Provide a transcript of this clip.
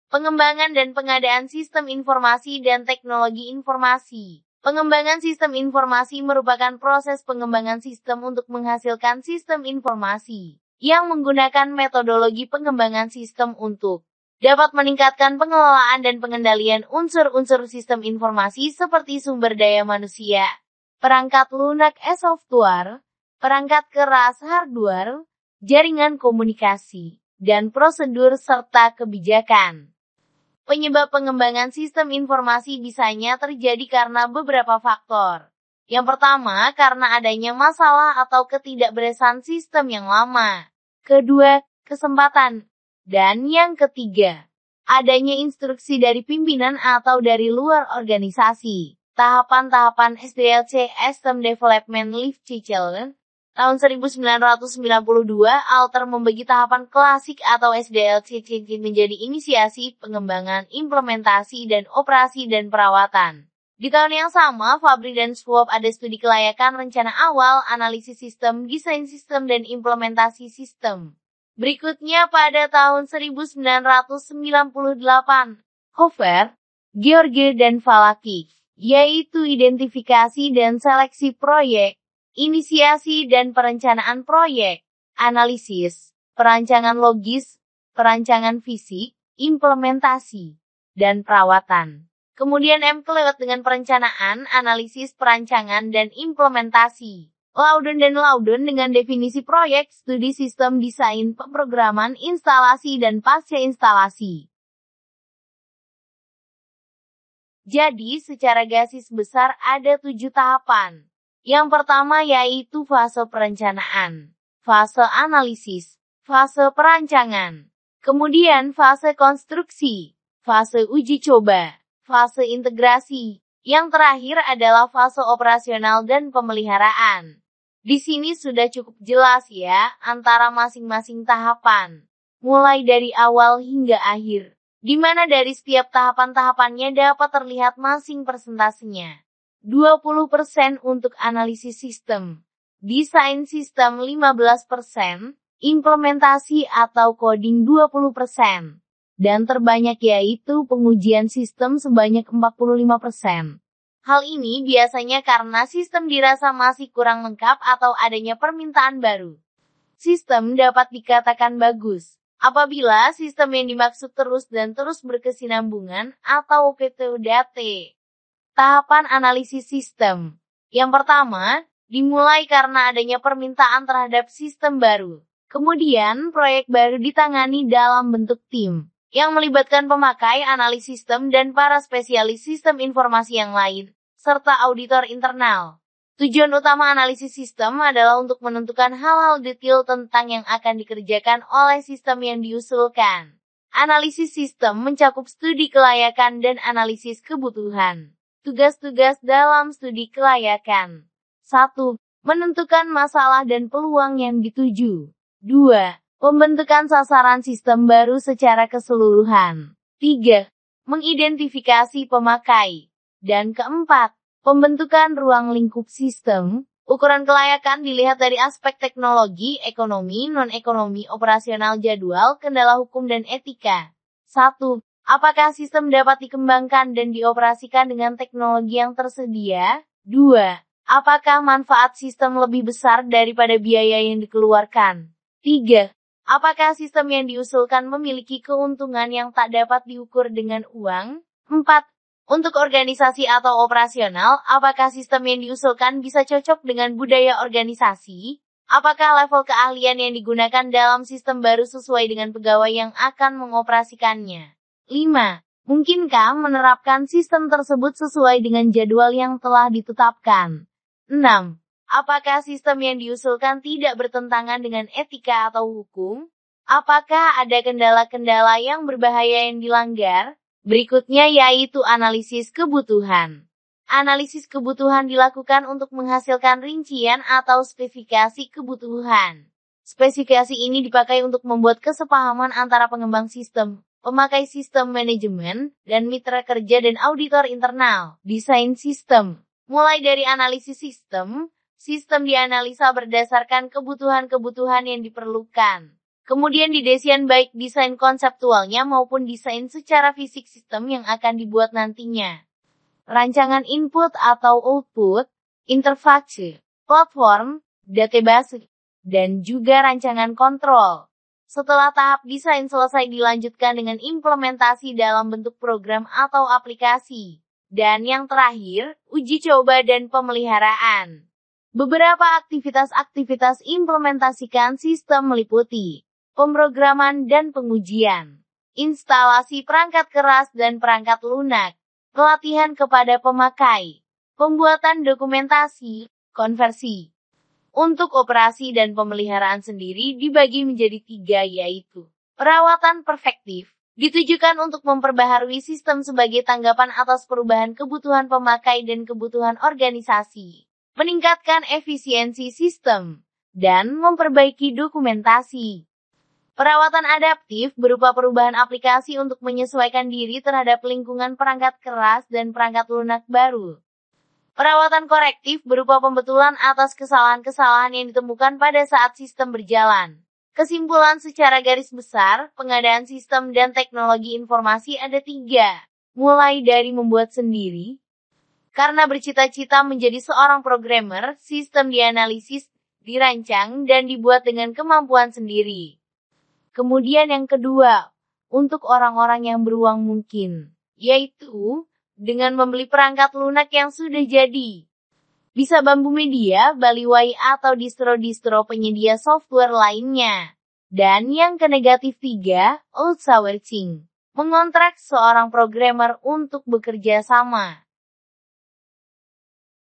Pengembangan dan pengadaan sistem informasi dan teknologi informasi. Pengembangan sistem informasi merupakan proses pengembangan sistem untuk menghasilkan sistem informasi yang menggunakan metodologi pengembangan sistem untuk dapat meningkatkan pengelolaan dan pengendalian unsur-unsur sistem informasi seperti sumber daya manusia, perangkat lunak software, perangkat keras hardware, jaringan komunikasi, dan prosedur serta kebijakan. Penyebab pengembangan sistem informasi bisanya terjadi karena beberapa faktor. Yang pertama, karena adanya masalah atau ketidakberesan sistem yang lama. Kedua, kesempatan. Dan yang ketiga, adanya instruksi dari pimpinan atau dari luar organisasi. Tahapan-tahapan SDLC System Development Life Cycle tahun 1992, Alter membagi tahapan klasik atau SDLC menjadi inisiasi, pengembangan, implementasi, dan operasi dan perawatan. Di tahun yang sama, Fabry dan Schwab ada studi kelayakan rencana awal, analisis sistem, desain sistem, dan implementasi sistem. Berikutnya pada tahun 1998, Hofer, George dan Falaki, yaitu identifikasi dan seleksi proyek, inisiasi dan perencanaan proyek, analisis, perancangan logis, perancangan fisik, implementasi, dan perawatan. Kemudian M. Clewett dengan perencanaan, analisis, perancangan, dan implementasi. Loudon dan Loudon dengan definisi proyek, studi sistem, desain, pemrograman, instalasi, dan pasca instalasi. Jadi, secara garis besar ada 7 tahapan. Yang pertama yaitu fase perencanaan, fase analisis, fase perancangan, kemudian fase konstruksi, fase uji coba, fase integrasi, yang terakhir adalah fase operasional dan pemeliharaan. Di sini sudah cukup jelas ya, antara masing-masing tahapan, mulai dari awal hingga akhir, di mana dari setiap tahapan-tahapannya dapat terlihat masing persentasenya. 20% untuk analisis sistem, desain sistem 15%, implementasi atau coding 20%, dan terbanyak yaitu pengujian sistem sebanyak 45%. Hal ini biasanya karena sistem dirasa masih kurang lengkap atau adanya permintaan baru. Sistem dapat dikatakan bagus apabila sistem yang dimaksud terus dan terus berkesinambungan atau PTUDT. Tahapan analisis sistem. Yang pertama, dimulai karena adanya permintaan terhadap sistem baru. Kemudian, proyek baru ditangani dalam bentuk tim, yang melibatkan pemakai analisis sistem dan para spesialis sistem informasi yang lain, serta auditor internal. Tujuan utama analisis sistem adalah untuk menentukan hal-hal detail tentang yang akan dikerjakan oleh sistem yang diusulkan. Analisis sistem mencakup studi kelayakan dan analisis kebutuhan. Tugas-tugas dalam studi kelayakan. 1. Menentukan masalah dan peluang yang dituju. 2. Pembentukan sasaran sistem baru secara keseluruhan. 3. Mengidentifikasi pemakai. Dan keempat, pembentukan ruang lingkup sistem. Ukuran kelayakan dilihat dari aspek teknologi, ekonomi, non-ekonomi, operasional, jadwal, kendala hukum dan etika. 1. Apakah sistem dapat dikembangkan dan dioperasikan dengan teknologi yang tersedia? 2. Apakah manfaat sistem lebih besar daripada biaya yang dikeluarkan? 3. Apakah sistem yang diusulkan memiliki keuntungan yang tak dapat diukur dengan uang? 4. Untuk organisasi atau operasional, apakah sistem yang diusulkan bisa cocok dengan budaya organisasi? Apakah level keahlian yang digunakan dalam sistem baru sesuai dengan pegawai yang akan mengoperasikannya? 5. Mungkinkah menerapkan sistem tersebut sesuai dengan jadwal yang telah ditetapkan? 6. Apakah sistem yang diusulkan tidak bertentangan dengan etika atau hukum? Apakah ada kendala-kendala yang berbahaya yang dilanggar? Berikutnya yaitu analisis kebutuhan. Analisis kebutuhan dilakukan untuk menghasilkan rincian atau spesifikasi kebutuhan. Spesifikasi ini dipakai untuk membuat kesepahaman antara pengembang sistem, pemakai sistem manajemen, dan mitra kerja dan auditor internal. Desain sistem. Mulai dari analisis sistem, sistem dianalisa berdasarkan kebutuhan-kebutuhan yang diperlukan. Kemudian didesain baik desain konseptualnya maupun desain secara fisik sistem yang akan dibuat nantinya. Rancangan input atau output, interface, platform, database, dan juga rancangan kontrol. Setelah tahap desain selesai dilanjutkan dengan implementasi dalam bentuk program atau aplikasi. Dan yang terakhir, uji coba dan pemeliharaan. Beberapa aktivitas implementasikan sistem meliputi pemrograman dan pengujian, instalasi perangkat keras dan perangkat lunak, pelatihan kepada pemakai, pembuatan dokumentasi, konversi. Untuk operasi dan pemeliharaan sendiri dibagi menjadi 3 yaitu perawatan perfektif, ditujukan untuk memperbaharui sistem sebagai tanggapan atas perubahan kebutuhan pemakai dan kebutuhan organisasi, meningkatkan efisiensi sistem, dan memperbaiki dokumentasi. Perawatan adaptif berupa perubahan aplikasi untuk menyesuaikan diri terhadap lingkungan perangkat keras dan perangkat lunak baru. Perawatan korektif berupa pembetulan atas kesalahan-kesalahan yang ditemukan pada saat sistem berjalan. Kesimpulan secara garis besar, pengadaan sistem dan teknologi informasi ada 3. Mulai dari membuat sendiri. Karena bercita-cita menjadi seorang programmer, sistem dianalisis, dirancang, dan dibuat dengan kemampuan sendiri. Kemudian yang kedua, untuk orang-orang yang beruang mungkin, yaitu dengan membeli perangkat lunak yang sudah jadi. Bisa Bambu Media, Baliwai atau distro-distro penyedia software lainnya. Dan yang ke-3, outsourcing, mengontrak seorang programmer untuk bekerja sama.